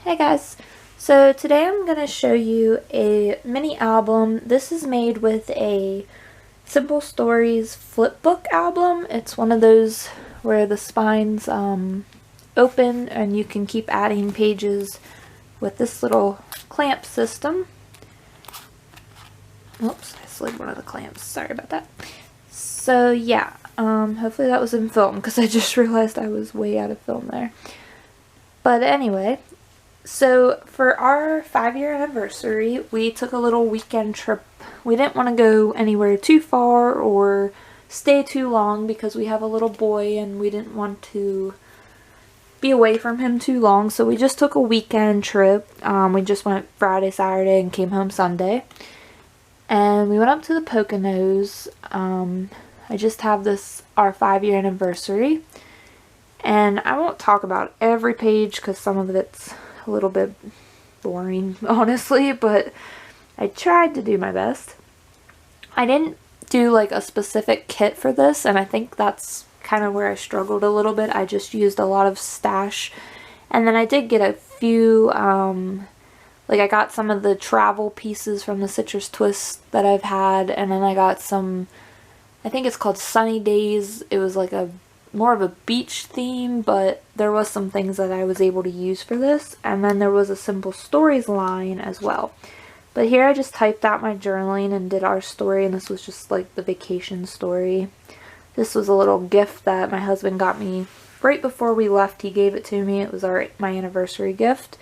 Hey guys, so today I'm going to show you a mini album. This is made with a Simple Stories flipbook album. It's one of those where the spine's open and you can keep adding pages with this little clamp system. Oops, I slid one of the clamps. Sorry about that. So yeah, hopefully that was in film because I just realized I was way out of film there. But anyway, so for our 5-year anniversary, we took a little weekend trip. We didn't want to go anywhere too far or stay too long because we have a little boy and we didn't want to be away from him too long. So we just took a weekend trip. We just went Friday, Saturday, and came home Sunday. And we went up to the Poconos. I just have this, our 5-year anniversary. And I won't talk about every page because some of it's a little bit boring, honestly, but I tried to do my best. I didn't do like a specific kit for this, and I think that's kind of where I struggled a little bit. I just used a lot of stash, and then I did get a few, like I got some of the travel pieces from the Citrus Twist that I've had, and then I got some, I think it's called Sunny Days. It was like a more of a beach theme, but there was some things that I was able to use for this. And then there was a Simple Stories line as well. But here I just typed out my journaling and did our story, and this was just like the vacation story. This was a little gift that my husband got me right before we left. He gave it to me. It was my anniversary gift.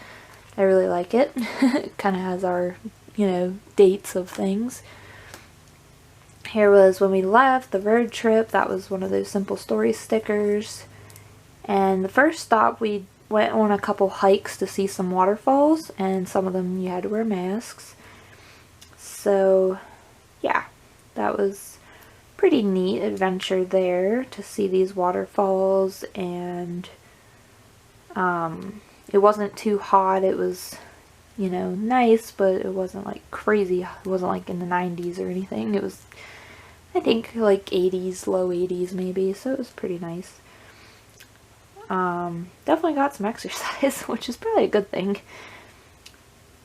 I really like it. It kind of has our, dates of things. Here was when we left, the road trip. That was one of those Simple Stories stickers. And the first stop, we went on a couple hikes to see some waterfalls, and some of them you had to wear masks. So, yeah, that was pretty neat adventure there to see these waterfalls, and it wasn't too hot. It was, nice, but it wasn't like crazy. It wasn't like in the 90s or anything. It was, I think, like 80s, low 80s maybe, so it was pretty nice. Definitely got some exercise, which is probably a good thing.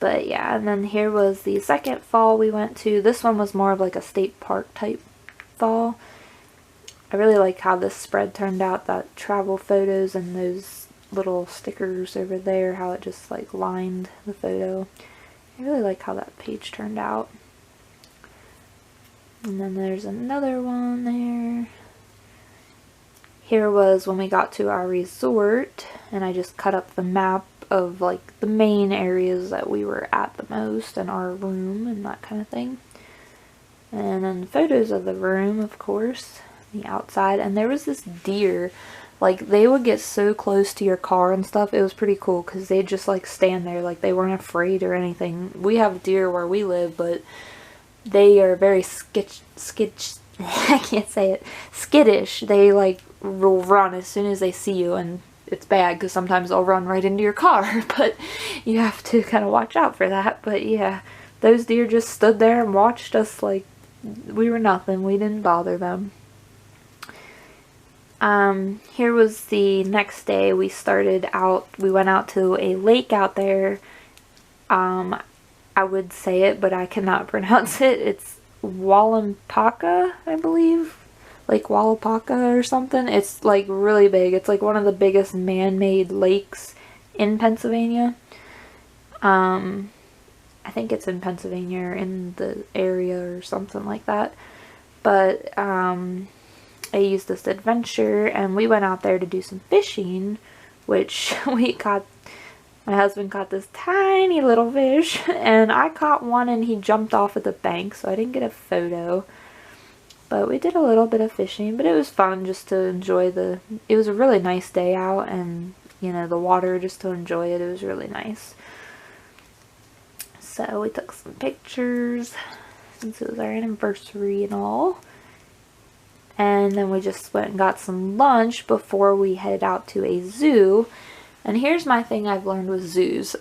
But yeah, and then here was the second fall we went to. This one was more of like a state park type fall. I really like how this spread turned out, that travel photos and those little stickers over there, how it just like lined the photo. I really like how that page turned out. And then there's another one there. Here was when we got to our resort, and I just cut up the map of like the main areas that we were at the most, and our room and that kind of thing. And then photos of the room, of course, the outside. And there was this deer, like they would get so close to your car and stuff. It was pretty cool because they'd just like stand there, like they weren't afraid or anything. We have deer where we live, but they are very I can't say it, skittish. They like will run as soon as they see you, and it's bad because sometimes they'll run right into your car, but you have to kind of watch out for that. But yeah, those deer just stood there and watched us like we were nothing. We didn't bother them. Here was the next day. We went out to a lake out there. I would say it, but I cannot pronounce it. It's Wallampaka, I believe. Lake Wallampaka or something. It's like really big. It's like one of the biggest man-made lakes in Pennsylvania. I think it's in Pennsylvania or in the area or something like that. But I used this adventure, and we went out there to do some fishing, which my husband caught this tiny little fish, and I caught one and he jumped off at the bank, so I didn't get a photo. But we did a little bit of fishing, but it was fun just to enjoy it was a really nice day out, and, the water, just to enjoy it. It was really nice. So we took some pictures since it was our anniversary and all. And then we just went and got some lunch before we headed out to a zoo. And here's my thing I've learned with zoos.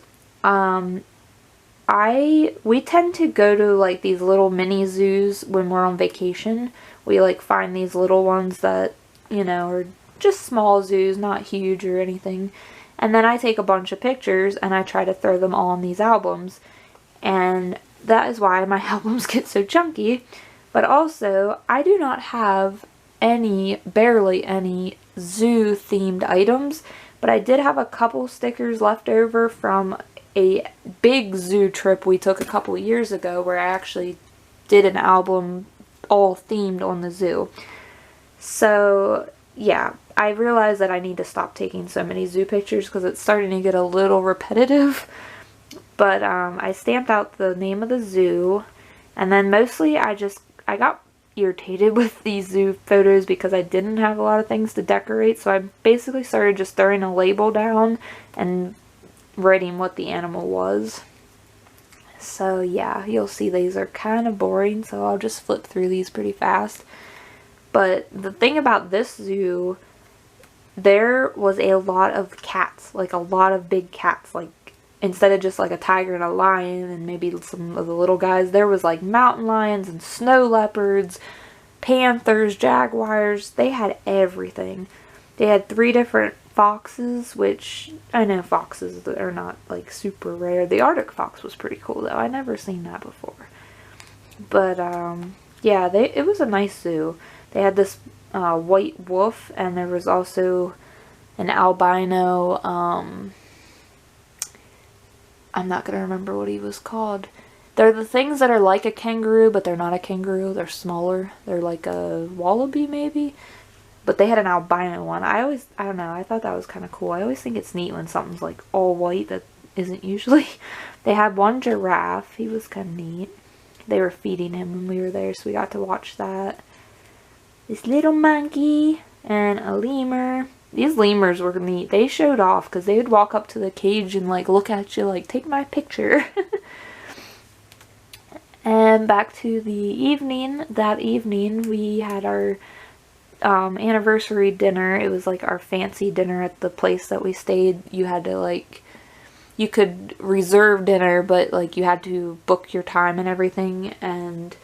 We tend to go to like these little mini zoos when we're on vacation. We like find these little ones that, are just small zoos, not huge or anything. And then I take a bunch of pictures and I try to throw them all in these albums. And that is why my albums get so chunky. But also, I do not have barely any zoo themed items. But I did have a couple stickers left over from a big zoo trip we took a couple years ago where I actually did an album all themed on the zoo. So yeah, I realized that I need to stop taking so many zoo pictures because it's starting to get a little repetitive. But I stamped out the name of the zoo, and then mostly I got irritated with these zoo photos because I didn't have a lot of things to decorate, so I basically started just throwing a label down and writing what the animal was. So yeah, you'll see these are kind of boring, so I'll just flip through these pretty fast. But the thing about this zoo, there was a lot of cats, like a lot of big cats, like instead of just like a tiger and a lion and maybe some of the little guys, there was like mountain lions and snow leopards, panthers, jaguars. They had everything. They had 3 different foxes, which I know foxes are not like super rare. The Arctic fox was pretty cool though. I never seen that before. But yeah, it was a nice zoo. They had this white wolf, and there was also an albino, I'm not going to remember what he was called. They're the things that are like a kangaroo, but they're not a kangaroo. They're smaller. They're like a wallaby maybe. But they had an albino one. I don't know, I thought that was kind of cool. I always think it's neat when something's like all white that isn't usually. They had one giraffe. He was kind of neat. They were feeding him when we were there, so we got to watch that. This little monkey and a lemur. These lemurs were neat. They showed off because they would walk up to the cage and like look at you like, take my picture. And back to the evening. That evening we had our anniversary dinner. It was like our fancy dinner at the place that we stayed. You had to like, you could reserve dinner, but like you had to book your time and everything, and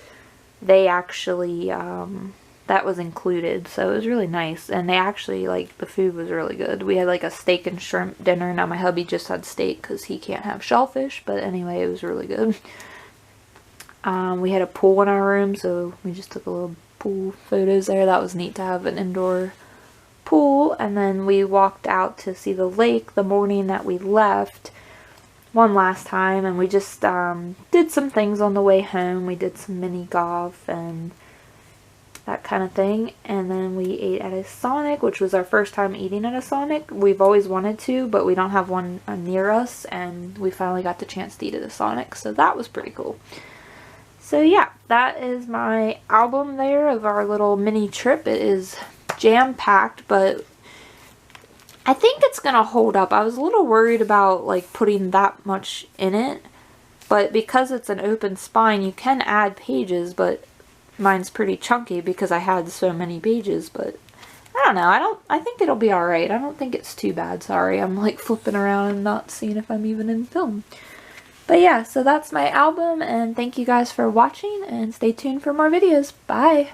they actually that was included, so it was really nice. And they actually, like, the food was really good. We had like a steak and shrimp dinner. Now my hubby just had steak because he can't have shellfish, but anyway, it was really good. We had a pool in our room, so we just took a little pool photos there. That was neat to have an indoor pool. And then we walked out to see the lake the morning that we left one last time, and we just did some things on the way home. We did some mini golf and that kind of thing, and then we ate at a Sonic, which was our first time eating at a Sonic. We've always wanted to, but we don't have one near us, and we finally got the chance to eat at a Sonic, so that was pretty cool. So yeah, that is my album there of our little mini trip. It is jam-packed, but I think it's gonna hold up. I was a little worried about like putting that much in it, but because it's an open spine, you can add pages, but mine's pretty chunky because I had so many pages. But I don't know, I think it'll be alright. I don't think it's too bad. Sorry, I'm like flipping around and not seeing if I'm even in film. But yeah, so that's my album, and thank you guys for watching, and stay tuned for more videos. Bye!